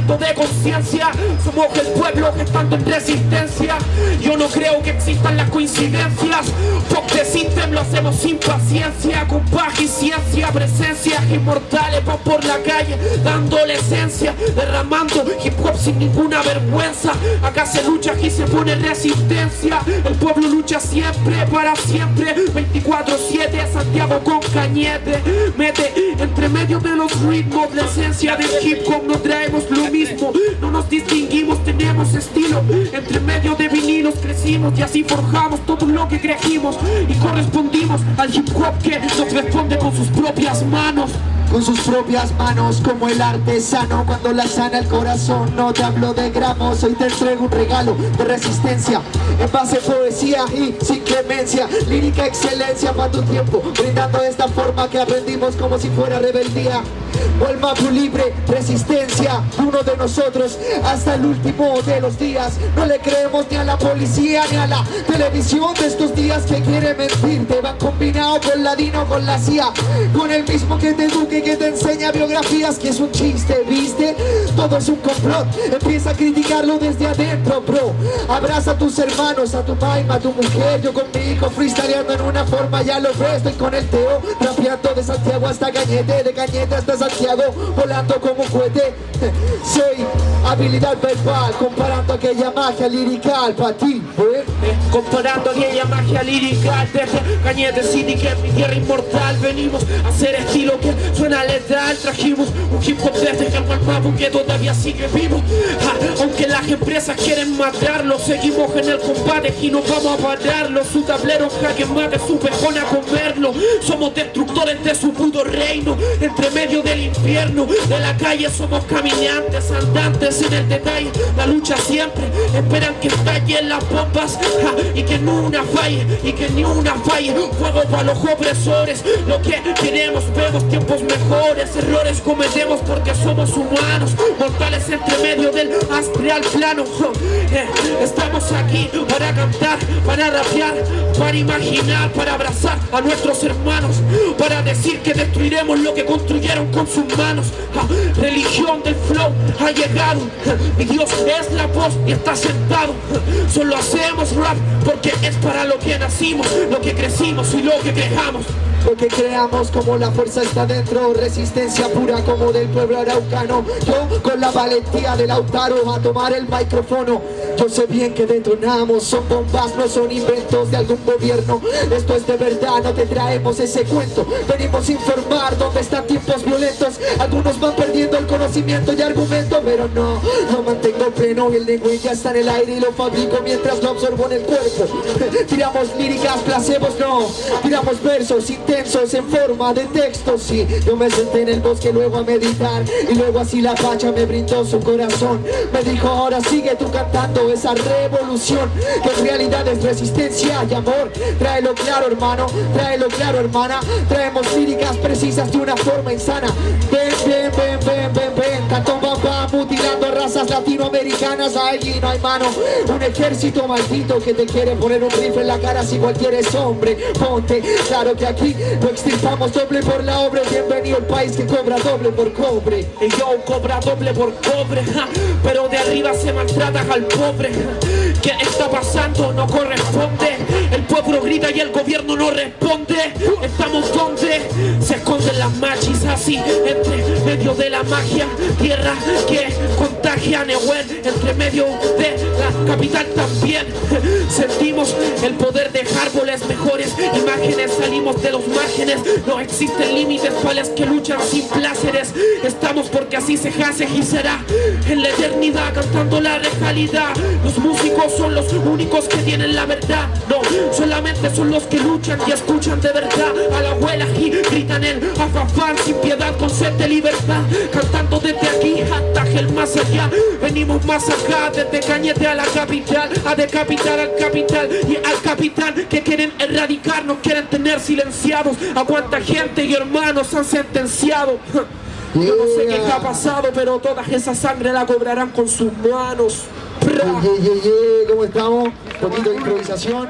movimiento de conciencia. Somos el pueblo gestando en resistencia. Yo no creo que existan las coincidencias. Fuck the system, lo hacemos sin paciencia. Con paz y ciencia, presencias inmortales van por la calle dándole esencia, derramando hip hop sin ninguna vergüenza. Acá se lucha y se pone resistencia. El pueblo lucha siempre, para siempre, 24/7, Santiago con Cañete. Mete entre medio de los ritmos la esencia del hip hop. No traemos lo mismo, no nos distinguimos, tenemos estilo. Entre medio de vinilos crecimos y así forjamos todo lo que crecimos y correspondimos al hip hop que nos responde con sus propias manos. Con sus propias manos, como el artesano cuando la sana el corazón. No te hablo de gramos, hoy te entrego un regalo de resistencia en base a poesía y sin clemencia. Lírica excelencia para tu tiempo, brindando de esta forma que aprendimos como si fuera rebeldía. El mapu libre, resistencia, uno de nosotros hasta el último de los días. No le creemos ni a la policía ni a la televisión de estos días que quiere mentirte. Van combinado con la DINO, con la CIA, con el mismo que te eduque, que te enseña biografías, que es un chiste, ¿viste? Todo es un complot, empieza a criticarlo desde adentro, bro. Abraza a tus hermanos, a tu maima, a tu mujer. Yo con mi hijo freestyleando en una forma, ya lo ves. Estoy con el Teo, rapeando de Santiago hasta Cañete, de Cañete hasta Santiago, volando como un cohete. Soy habilidad verbal, comparando aquella magia lirical para ti, comparando aquella magia lirical desde Cañete City, que es mi tierra inmortal. Venimos a hacer estilo que suena letal. Trajimos un hip hop desde Calmapapu que todavía sigue vivo. Aunque las empresas quieren matarlo, seguimos en el combate y no vamos a pararlo. Su tablero en jaque mate, su pejón a comerlo. Somos destructores de su puto reino, entre medio del infierno. De la calle somos caminantes, andantes en el detalle. La lucha siempre, esperan que estallen las bombas y que ni una falle, y que ni una falle. Fuego para los opresores, lo que queremos, vemos tiempos mejores. Errores cometemos porque somos humanos, mortales entre medio del astral plano. Estamos aquí para cantar, para rapear, para imaginar, para abrazar a nuestros hermanos, para decir que destruiremos lo que construyeron con sus manos. Religión del flow ha llegado, mi Dios es la voz y está sentado. Solo hacemos rap porque es para lo que nacimos, lo que crecimos y lo que creamos. Lo que creamos, como la fuerza está dentro, resistencia pura como del pueblo araucano. Yo con la valentía de Lautaro a tomar el micrófono. Yo sé bien que detonamos, son bombas, no son inventos de algún gobierno. Esto es de verdad, no te traemos ese cuento. Venimos a informar dónde están tiempos violentos. Algunos van perdiendo el conocimiento y argumento, pero no, lo mantengo pleno y el lenguaje ya está en el aire y lo fabrico mientras lo absorbo en el cuerpo. Tiramos líricas, placebos, no, tiramos versos intensos en forma de textos. Sí, yo me senté en el bosque luego a meditar y luego así la facha me brindó su corazón. Me dijo, ahora sigue tú cantando esa revolución que en realidad es resistencia y amor. Tráelo claro, hermano, tráelo claro, hermana. Traemos líricas precisas de una forma insana. Ven, ven, ven, ven, ven, ven. Cantón papá mutilando razas latinoamericanas. Allí no hay mano, un ejército maldito que te quiere poner un rifle en la cara si cualquiera es hombre. Ponte claro que aquí lo extirpamos doble por la obra. Bienvenido al país que cobra doble por cobre. Y yo cobra doble por cobre, pero de arriba se maltrata al pobre. ¿Qué está pasando? No corresponde. El pueblo grita y el gobierno no responde. Estamos donde se esconden las machis, así entre medio de la magia. Tierra que contagia Nehuel, entre medio de la capital también. Sentimos el poder de árboles mejores, imágenes, salimos de los márgenes. No existen límites para los que luchan sin placeres. Estamos porque así se hace y será en la eternidad, cantando la realidad. Los músicos son los únicos que tienen la verdad. No, solamente son los que luchan y escuchan de verdad a la abuela y gritan el afafán sin piedad con sed de libertad. Cantando desde aquí hasta el más allá. Venimos más acá, desde Cañete a la capital, a decapitar al capital y al capitán que quieren erradicar, nos quieren tener silenciados. A cuánta gente y hermanos han sentenciado. Yo no sé qué ha pasado, pero toda esa sangre la cobrarán con sus manos. ¿Cómo estamos? Un poquito de improvisación.